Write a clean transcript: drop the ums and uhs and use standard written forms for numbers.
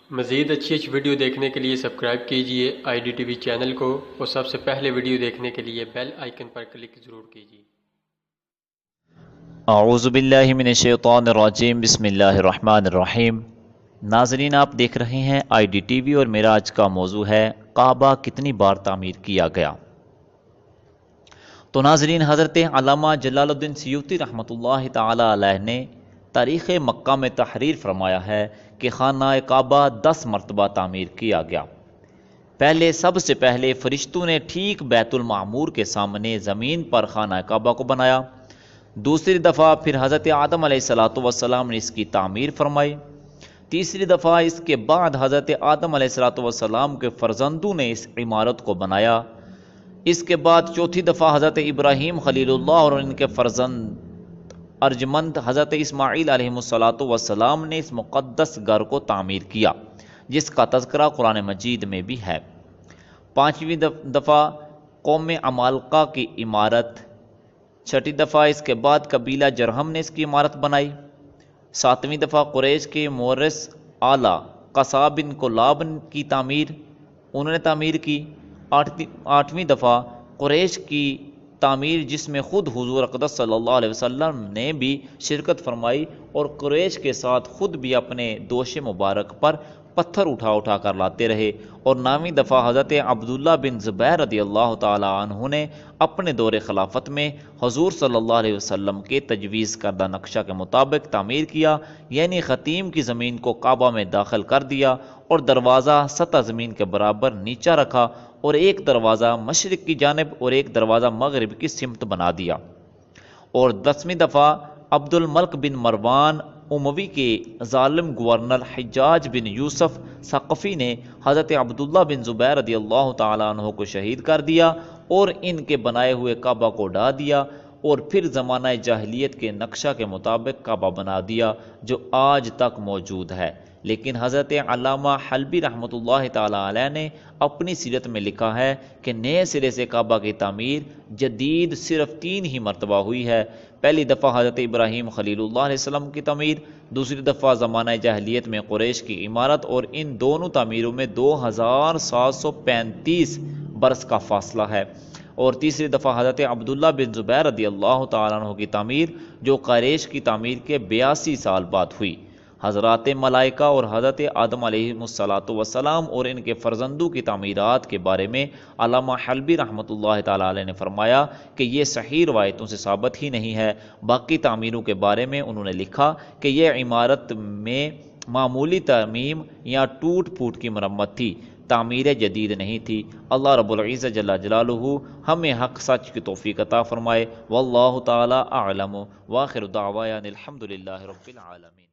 مزید اچھی ویڈیو دیکھنے کے لیے سبسکرائب کیجیے IDTV چینل کو، اور سب سے پہلے ویڈیو دیکھنے کے لیے بیل آئیکن پر کلک ضرور کیجیے۔ اعوذ باللہ من الشیطان الرجیم، بسم اللہ الرحمن الرحیم۔ ناظرین، آپ دیکھ رہے ہیں IDTV اور میرا آج کا موضوع ہے کعبہ کتنی بار تعمیر کیا گیا۔ تو ناظرین، حضرت علامہ جلال الدین سیوطی رحمۃ اللہ تعالی علیہ نے تاریخ مکہ میں تحریر فرمایا ہے کہ خانہ کعبہ 10 مرتبہ تعمیر کیا گیا۔ سب سے پہلے فرشتوں نے ٹھیک بیت المعمور کے سامنے زمین پر خانہ کعبہ کو بنایا۔ دوسری دفعہ پھر حضرت آدم علیہ السلام نے اس کی تعمیر فرمائی۔ تیسری دفعہ اس کے بعد حضرت آدم علیہ السلام کے فرزندوں نے اس عمارت کو بنایا۔ اس کے بعد چوتھی دفعہ حضرت ابراہیم خلیل اللہ اور ان کے فرزند ارجمند حضرت اسماعیل علیہ السلام نے اس مقدس گھر کو تعمیر کیا، جس کا تذکرہ قرآن مجید میں بھی ہے۔ پانچویں دفعہ قوم عمالقہ کی عمارت۔ چھٹی دفعہ اس کے بعد قبیلہ جرہم نے اس کی عمارت بنائی۔ ساتویں دفعہ قریش کے مورث اعلیٰ قصاب بن کلاب کی انہوں نے تعمیر کی۔ آٹھویں دفعہ قریش کی تعمیر، جس میں خود حضور اقدس صلی اللہ علیہ وسلم نے بھی شرکت فرمائی اور قریش کے ساتھ خود بھی اپنے دوش مبارک پر پتھر اٹھا اٹھا کر لاتے رہے۔ اور 9ویں دفعہ حضرت عبداللہ بن زبیر رضی اللہ تعالی عنہ نے اپنے دور خلافت میں حضور صلی اللہ علیہ وسلم کے تجویز کردہ نقشہ کے مطابق تعمیر کیا، یعنی خطیم کی زمین کو کعبہ میں داخل کر دیا اور دروازہ سطح زمین کے برابر نیچا رکھا، اور ایک دروازہ مشرق کی جانب اور ایک دروازہ مغرب کی سمت بنا دیا۔ اور 10ویں دفعہ عبد الملک بن مروان اموی کے ظالم گورنر حجاج بن یوسف ثقفی نے حضرت عبداللہ بن زبیر رضی اللہ تعالیٰ عنہ کو شہید کر دیا اور ان کے بنائے ہوئے کعبہ کو ڈھا دیا، اور پھر زمانہ جاہلیت کے نقشہ کے مطابق کعبہ بنا دیا، جو آج تک موجود ہے۔ لیکن حضرت علامہ حلبی رحمۃ اللہ تعالی علیہ نے اپنی سیرت میں لکھا ہے کہ نئے سرے سے کعبہ کی تعمیر جدید صرف 3 ہی مرتبہ ہوئی ہے۔ پہلی دفعہ حضرت ابراہیم خلیل اللہ علیہ السلام کی تعمیر، دوسری دفعہ زمانہ جاہلیت میں قریش کی عمارت، اور ان دونوں تعمیروں میں 2735 برس کا فاصلہ ہے۔ اور تیسری دفعہ حضرت عبداللہ بن زبیر رضی اللہ تعالیٰ عنہ کی تعمیر، جو قریش کی تعمیر کے 82 سال بعد ہوئی۔ حضرات ملائکہ اور حضرت آدم علیہ السلام اور ان کے فرزندوں کی تعمیرات کے بارے میں علامہ حلبی رحمۃ اللہ تعالی علیہ نے فرمایا کہ یہ صحیح روایتوں سے ثابت ہی نہیں ہے۔ باقی تعمیروں کے بارے میں انہوں نے لکھا کہ یہ عمارت میں معمولی ترمیم یا ٹوٹ پھوٹ کی مرمت تھی، تعمیر جدید نہیں تھی۔ اللہ رب العزت جل جلالہ ہمیں حق سچ کی توفیق عطا فرمائے۔ واللہ تعالی اعلم، وآخر دعوانا الحمد للہ رب العالمین۔